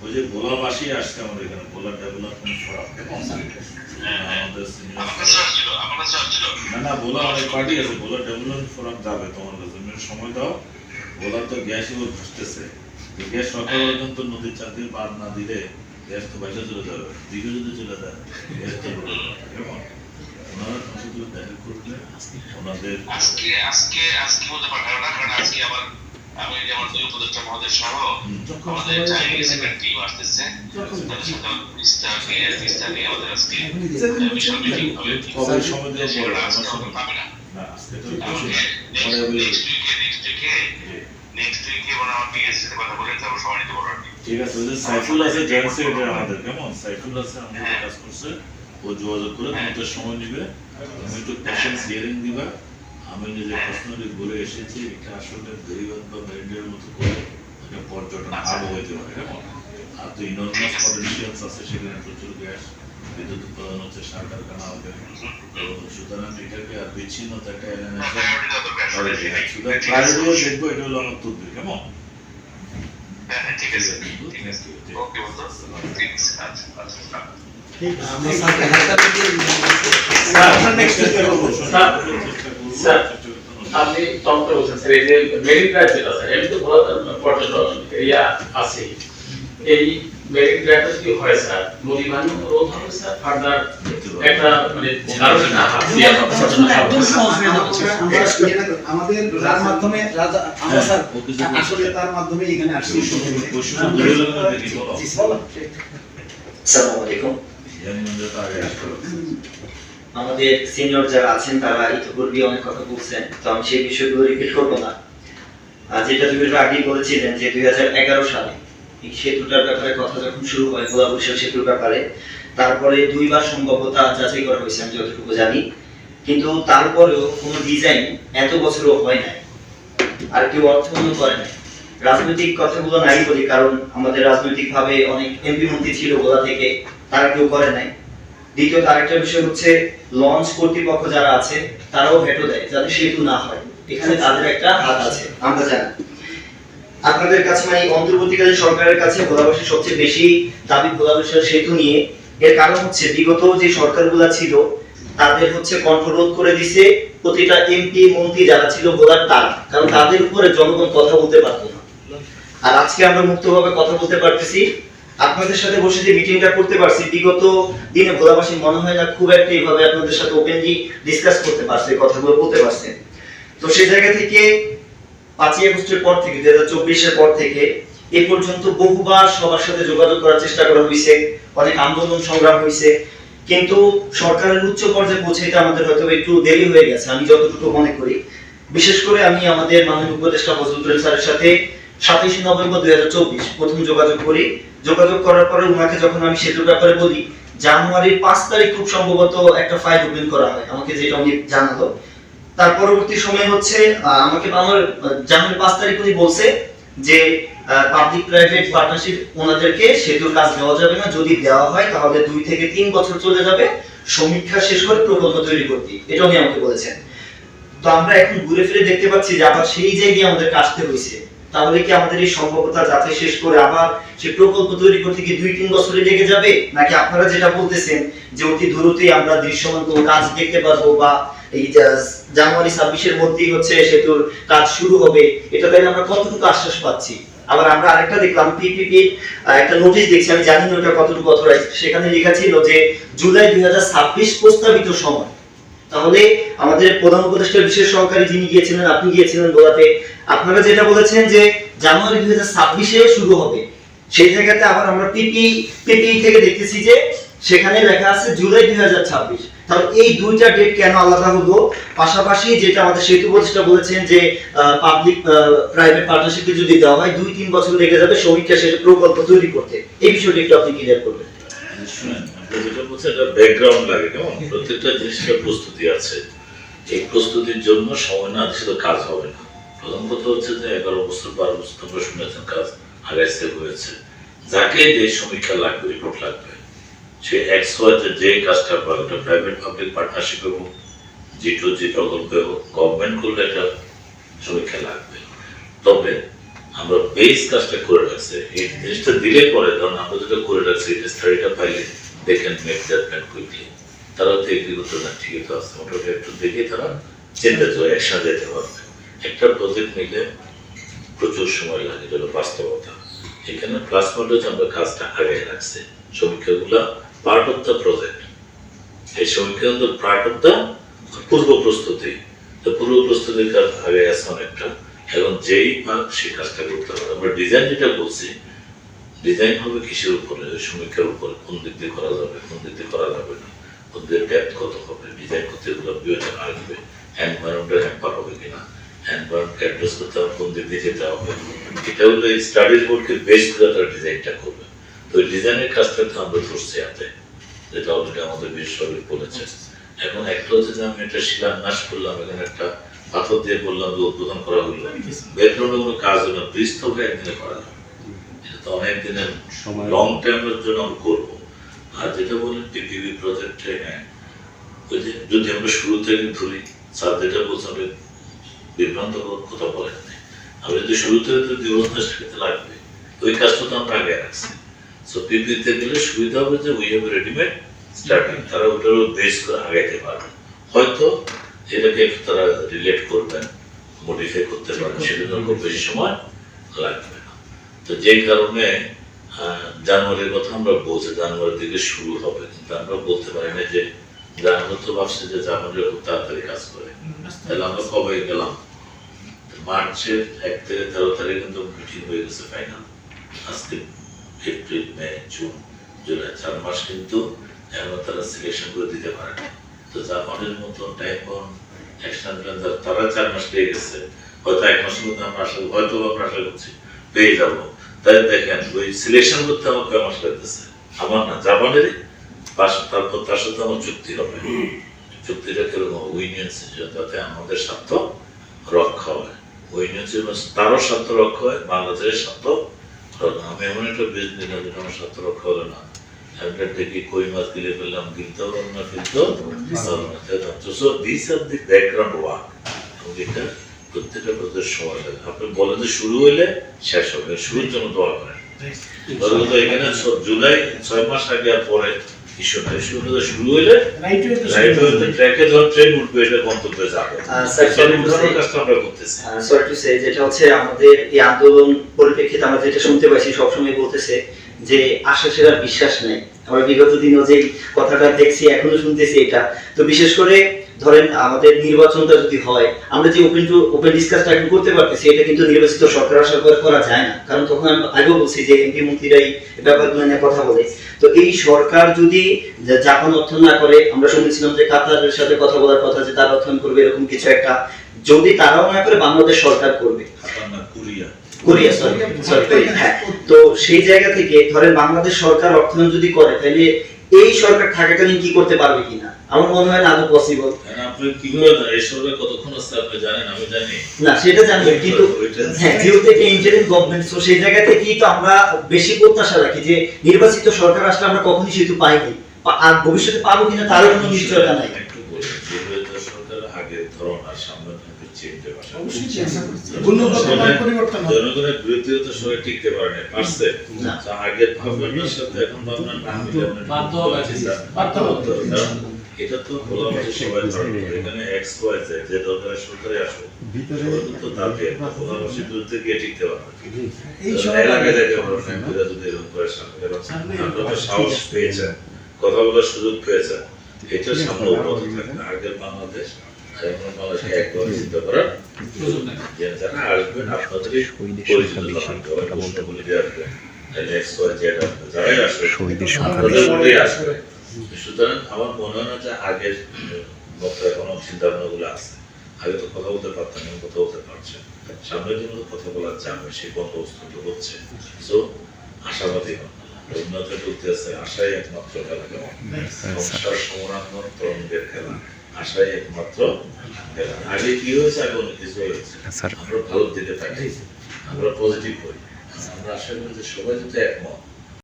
ওই যে ভোলাবাসী আসছে আমাদের এখানে, ভোলা ডেভেলপমেন্ট ফোরাম, আমাদের না না ভোলা অনেক পার্টি আছে, ভোলা ডেভেলপমেন্ট ফোরাম যাবে তোমার কাছে, তুমি সময় দাও। ভোলা তো গ্যাসই ভাসতেছে, গ্যাস সরকার পর্যন্ত নদীর চার দিয়ে বাদ না দিলে গ্যাস তো বাইরে চলে যাবে, দিকে যদি চলে যায় গ্যাস তো কেমন ওনারা সাথে দেখা করলে ওনাদের আজকে আজকে আজকে বলতে পারবো না, কারণ আজকে আবার আমি যেমন দুই উপদেষ্টা মহোদয় সহ আমাদের চাইনিজ একটা টিম আসতেছে, তাদের সাথে তিস্তা নিয়ে আমাদের আজকে বিশাল মিটিং হবে। কবে সময় দিয়ে বলো আজকে আমরা পাবে না, না আজকে তো নেক্সট উইকে মানে আমার পিএস সাথে কথা বলে তারপর সময় নিতে পারবো। ঠিক আছে, ওই যে সাইফুল আছে জয়েন্ট সেক্রেটারি আমাদের, কেমন সাইফুল আছে আমাদের কাজ করছে, ও যোগাযোগ করে তোমাদের সময় নিবে, তুমি একটু পেশেন্স হিয়ারিং দিবা। আমি নিজে পার্সোনালি ঘুরে এসেছি, এটা আসলে বেরিবাদ বা মেরিনের মতো করে একটা পর্যটন আলো হইতে পারে, কেমন। আর তো ইনর্মাস পটেনশিয়ালস আছে সেখানে, প্রচুর গ্যাস বিদ্যুৎ উৎপাদন হচ্ছে, সার কারখানা হবে, সুতরাং এটাকে আর বিচ্ছিন্নতা একটা প্রায়োরিটিও দেখবো, এটা হলো আমার তদবির, কেমন। ঠিক আছে, ঠিক আছে, ওকে বন্ধু, ঠিক আছে, আচ্ছা আচ্ছা। আপনি চমৎকার বলছেন স্যার, এই যে মেরিন ড্রাইভ যেটা স্যার, এমনি তো ভালো পর্যটন এরিয়া আছে, এই মেরিন ড্রাইভটা যদি হয় স্যার, নদী ভাঙন রোধ হবে স্যার, ফার্দার একটা মানে কারণে না হাসিয়া আমাদের রার মাধ্যমে আমরা স্যার আসলে তার মাধ্যমে এখানে আসছি। আসসালামু আলাইকুম। আমাদের সিনিয়র যারা আছেন তারা ইতিপূর্বে অনেক কথা বলছেন, তো আমি সেই বিষয়গুলো রিপিট করবো না। যেটা তুমি আগেই বলেছিলেন যে 2011 সালে এই সেতুটার ব্যাপারে কথা যখন শুরু হয়, ভোলা বরিশাল সেতুর ব্যাপারে, তারপরে দুইবার সম্ভাব্যতা যাচাই করা হয়েছে আমি যতটুকু জানি, কিন্তু তারপরেও কোনো ডিজাইন এত বছরও হয় নাই, আর কেউ অর্থায়ন করে নাই। রাজনৈতিক কথাগুলো নাই বলি, কারণ আমাদের রাজনৈতিক ভাবে অনেক এমপি মন্ত্রী ছিল ভোলা থেকে, তারা কেউ করে নাই। দ্বিতীয়ত আরেকটা বিষয় হচ্ছে লঞ্চ কর্তৃপক্ষ যারা আছে তারাও ভেটো দেয় যাতে সেতু না হয়, এখানে তাদের একটা হাত আছে আমরা জানি। আপনাদের কাছে মানে অন্তর্বর্তীকালীন সরকারের কাছে ভোলাবাসীর সবচেয়ে বেশি দাবি ভোলা বরিশাল সেতু নিয়ে। এর কারণ হচ্ছে বিগত যে সরকারগুলো ছিল তাদের হচ্ছে কণ্ঠরোধ করে দিছে প্রতিটা এমপি মন্ত্রী যারা ছিল ভোলার, তারা, কারণ তাদের উপরে জনগণ কথা বলতে পারতো না। আর আজকে আমরা মুক্তভাবে কথা বলতে পারতেছি, আপনাদের সাথে বসে যে মিটিংটা করতে পারছি, বিগত দিনে ভোলাবাসী মনে হয় না খুব একটা এইভাবে আপনাদের সাথে ওপেনলি ডিসকাস করতে পারছে, কথাগুলো বলতে পারছে। তো সেই জায়গা থেকে 5ই আগস্টের পর থেকে 2024 পর থেকে এ পর্যন্ত বহুবার সবার সাথে যোগাযোগ করার চেষ্টা করা হয়েছে, অনেক আন্দোলন সংগ্রাম হয়েছে, কিন্তু সরকারের উচ্চ পর্যায়ে পৌঁছাইতে আমাদের হয়তো একটু দেরি হয়ে গেছে আমি যতটুকু মনে করি। বিশেষ করে আমি আমাদের মাননীয় উপদেষ্টা ফজলুল করিম স্যারের সাথে 27 নভেম্বর 2024 প্রথম যোগাযোগ করি। যোগাযোগ করার পরে উনাকে যখন আমি সেতুর ব্যাপারে বলি, জানুয়ারির 5 তারিখ খুব সম্ভবত একটা ফাইল ওপেন করা হয়, আমাকে যেটা উনি জানালো। তার পরবর্তী সময় হচ্ছে আমাকে আমার জানুয়ারি 5 তারিখ উনি বলছে যে পাবলিক প্রাইভেট পার্টনারশিপ ওনাদেরকে সেতুর কাজ দেওয়া যাবে না, যদি দেওয়া হয় তাহলে 2 থেকে 3 বছর চলে যাবে সমীক্ষা শেষ করে প্রকল্প তৈরি করতে, এটা উনি আমাকে বলেছেন। তো আমরা এখন ঘুরে ফিরে দেখতে পাচ্ছি যে আবার সেই জায়গায় আমাদের আসতে হয়েছে। তাহলে কি আমাদের এই সম্ভাব্যতা যাচাই শেষ করে আবার সেই প্রকল্প তৈরি করতে কি 2-3 বছরে লেগে যাবে, নাকি আপনারা যেটা বলতেছেন যে অতি দ্রুতই আমরা দৃশ্যমান কোনো কাজ দেখতে পারবো, বা এই জানুয়ারি 26 মধ্যেই হচ্ছে সেতুর কাজ শুরু হবে, এটা তাই আমরা কতটুকু আশ্বাস পাচ্ছি? আবার আমরা আরেকটা দেখলাম পিপিপি একটা নোটিশ দেখছি, আমি জানি না ওটা কতটুকু অথরাইজড, সেখানে লেখা ছিল যে জুলাই 2026 প্রস্তাবিত সময়। তাহলে আমাদের প্রধান উপদেষ্টার বিশেষ সহকারী যিনি গিয়েছিলেন, আপনি গিয়েছিলেন ভোলাতে, আপনারা যেটা বলেছেন যে জানুয়ারি 2026 শুরু হবে, সেই জায়গাতে আবার আমরা পিপি থেকে দেখতেছি যে সেখানে লেখা আছে জুলাই 2026। তাহলে এই দুইটা ডেট কেন আলাদা হলো? পাশাপাশি যেটা আমাদের সেতু উপদেষ্টা বলেছেন যে পাবলিক প্রাইভেট পার্টনারশিপে যদি দেওয়া হয় 2-3 বছর লেগে যাবে সমীক্ষা শেষে প্রকল্প তৈরি করতে, এই বিষয়টা একটু আপনি ক্লিয়ার করবেন। শুনেন, আমরা যেটা বলছি এটা ব্যাকগ্রাউন্ড লাগে, কেমন, প্রত্যেকটা জিনিসের প্রস্তুতি আছে, এই প্রস্তুতির জন্য সময় না দিলে তো কাজ হবে না। প্রথম কথা হচ্ছে যে 11 বছর 12 বছর তোমরা শুনেছেন কাজ আগাইতে হয়েছে, যাকে যে সমীক্ষা লাগবে, রিপোর্ট লাগবে, সে এক্সওয়াইতে যে কাজটা পাবে, প্রাইভেট পাবলিক পার্টনারশিপে হোক, G2G প্রকল্পে হোক, গভর্নমেন্ট করলে একটা সমীক্ষা লাগবে। তবে আমরা বেস কাজটা করে রাখছি। এই জিনিসটা দিলে পরে ধরুন আমরা যেটা করে রাখছি এটা স্টাডিটা পাইলে they can make judgement quickly. তারা তো এগ্রি করতে না, ঠিক আছে মোটামুটি একটু দেখে তারা চিন্তা করে একসাথে যেতে পারবে। একটা প্রজেক্ট নিলে প্রচুর সময় লাগে, যেটা বাস্তবতা। এখানে প্লাস পয়েন্ট হচ্ছে আমরা কাজটা আগে রাখছি, সমীক্ষাগুলো পার্ট অফ দ্য প্রজেক্ট। এই সমীক্ষা কিন্তু পার্ট অফ দ্য পূর্ব প্রস্তুতি। তো পূর্ব প্রস্তুতির কাজ আগে আছে অনেকটা, এবং যেই পাক সেই কাজটা করতে হবে। আমরা ডিজাইন যেটা বলছি, ডিজাইন হবে কিসের উপরে? ওই সমীক্ষার উপরে, কোন দিক দিয়ে করা যাবে, কোন দিক দিয়ে করা যাবে না, কোন দিকে ডেপথ কত হবে, ডিজাইন করতে এগুলো বিবেচনা আসবে। এনভায়রনমেন্টের হ্যাম্পার হবে কিনা, এনভায়রনমেন্টকে অ্যাড্রেস করতে হবে, কোন দিক দিয়ে যেতে হবে। এটা হলো এই স্টাডিজ বোর্ডকে বেস করে তারা ডিজাইনটা করবে। তো ওই ডিজাইনের কাজটা তো আমরা ধরছি হাতে, যেটা অলরেডি আমাদের বিশ্ববিদ্যালয় বলেছে। এখন একটা হচ্ছে যে আমি একটা শিলান্যাস করলাম, এখানে একটা পাথর দিয়ে বললাম যে উদ্বোধন করা হলো, ব্যাকগ্রাউন্ডে কোনো কাজ হলো না, ব্রিজ তো একদিনে করা যাবে। এটা তো অনেক দিনের লং টাইমের জন্য আমরা করবো। আর যেটা বলেন পিপিপি প্রজেক্টে, হ্যাঁ ওই যে যদি আমরা শুরু থেকে ধরি, স্যার যেটা বলছেন বিভ্রান্ত কথা বলেন, আমি যদি শুরু থেকে যদি অভ্যাসটা খেতে লাগবে, ওই কাজটা তো আমরা আগে রাখছি। সো পিপিতে গেলে সুবিধা হবে যে উই হ্যাভ রেডিমেড স্টার্টিং, তারা ওটার বেস করে আগাইতে পারবে। হয়তো এটাকে একটু তারা রিলেট করবেন, মডিফাই করতে পারেন, সেটা খুব বেশি সময় লাগবে না। তো যেই কারণে জানুয়ারির কথা আমরা বলছি, জানুয়ারির দিকে শুরু হবে, কিন্তু আমরা বলতে পারি না যে জানুয়ারি তো ভাবছি যে জানুয়ারি খুব তাড়াতাড়ি কাজ করে, তাহলে আমরা কবে গেলাম? মার্চের 1 থেকে 13 তারিখ কিন্তু মিটিং হয়ে গেছে ফাইনাল। আজকে এপ্রিল, মে, জুন, জুলাই 4 মাস কিন্তু এখনো তারা সিলেকশন করে দিতে পারে না। তো জাপানের মতো টাইম বন অ্যাকশন প্ল্যান তারা 4 মাস পেয়ে গেছে, হয়তো 1 মাসের মধ্যে আমরা হয়তো আমরা আশা করছি পেয়ে যাবো। তাই দেখেন ওই সিলেকশন করতে আমার কয় মাস লাগতেছে, আমার না জাপানেরই। তারপর তার সাথে আমার চুক্তি হবে, চুক্তিটা কিরকম? উইনিয়ন যাতে আমাদের স্বার্থ রক্ষা হয়, উইনিয়ন তারও স্বার্থ রক্ষা হয়, বাংলাদেশের স্বার্থ। আমি এমন একটা বেশ নিলাম যেটা আমার স্বার্থ রক্ষা হলো না, একটা দেখি কই মাছ গিলে ফেললাম, গিলতে হবে না, ফেলতেও হবে না। So this are the background work, যেটা প্রত্যেকটা প্রত্যেক সময় লাগে। আপনি বলেন যে শুরু হইলে শেষ হবে, শুরুর জন্য দোয়া করেন। এখানে জুলাই 6 মাস আগে আর পরে ইস্যু নাই, শুরু হইলে ট্র্যাকে যখন ট্রেন উঠবে এটা গন্তব্যে যাবে। কাজটা আমরা করতেছি। সরি টু সে, যেটা হচ্ছে আমাদের এই আন্দোলন পরিপ্রেক্ষিতে আমরা যেটা শুনতে পাইছি, সবসময় বলতেছে যে আশ্বাসের আর বিশ্বাস নেই। আমরা বিগত দিনও যে কথাটা দেখছি, এখনো শুনতেছি এটা। তো বিশেষ করে ধরেন আমাদের নির্বাচনটা যদি হয়, আমরা যে ওপেন ডিসকাসটা এখন করতে পারতেছি, এটা কিন্তু নির্বাচিত সরকার আসার পর করা যায় না। কারণ তখন আমি আগেও বলছি যে এমপি মন্ত্রীরাই ব্যাপারগুলো নিয়ে কথা বলে। তো এই সরকার যদি জাপান অর্থন না করে, আমরা শুনেছিলাম যে কাতারের সাথে কথা বলার কথা, যে তারা অর্থন করবে এরকম কিছু একটা, যদি তারাও না করে বাংলাদেশ সরকার করবে, হ্যাঁ। তো সেই জায়গা থেকে ধরেন বাংলাদেশ সরকার অর্থায়ন যদি করে, তাহলে এই সরকার থাকাকালীন কি করতে পারবে কিনা আমার মনে হয় না আদৌ পসিবল। আপনি কি করে এই সরকার কতক্ষণ আছে আপনি জানেন? আমি জানি না, সেটা জানি, কিন্তু হ্যাঁ যেহেতু এটা ইন্টারিম গভর্নমেন্ট, তো সেই জায়গা থেকেই তো আমরা বেশি প্রত্যাশা রাখি যে নির্বাচিত সরকার আসলে আমরা কখনই সেতু পাইনি, আর ভবিষ্যতে পাবো কিনা তারও কোনো নিশ্চয়তা নাই। একটু বলি, সরকারের আগের ধরন আর সামনে জনগণের বিরুদ্ধে তো সবাই টিকতে পারে না, পারছে। আগের ভাবনার সাথে এখন ভাবনা না এটা তো বলা হচ্ছে সবাই ধরনের। এখানে এক্স ওয়াই জেড যে দরকার সরকারে আসুক, তো তাকে প্রধানমন্ত্রীর বিরুদ্ধে গিয়ে টিকতে পারবে, এলাকায় যেতে পারবে না। যদি এরকম করে আপনারা সাহস পেয়েছেন, কথা বলার সুযোগ পেয়েছেন, এটা সামনে উন্নত থাকবে। আগের বাংলাদেশ এখন বাংলাদেশকে একবার চিন্তা করার সুযোগ নেই। যারা আসবেন আপনাদেরই পরিচিত আসবেন, এক্স ওয়াই জেড আসবে, যারাই আসবে আপনাদের মধ্যেই আসবে। সুতরাং আমার মনে হয় না যে আগের মতো এখনো চিন্তা ভাবনা গুলো আছে। আগে তো কথা বলতে পারতাম, এখন কথা বলতে পারছে, সামনের জন্য কথা বলার চাপে সেই বন্দোবস্ত হচ্ছে। সো আশাবাদী উন্নতি করতে আছে, আশাই একমাত্র খেলা, সংসার সমানান্তর তরুণদের খেলা, আশাই একমাত্র খেলা। আগে কি হয়েছে, আগে অনেক কিছু হয়েছে। আমরা ভালোর দিকে থাকি, আমরা পজিটিভ হই, আমরা আশা করি যে সবাই যদি একমত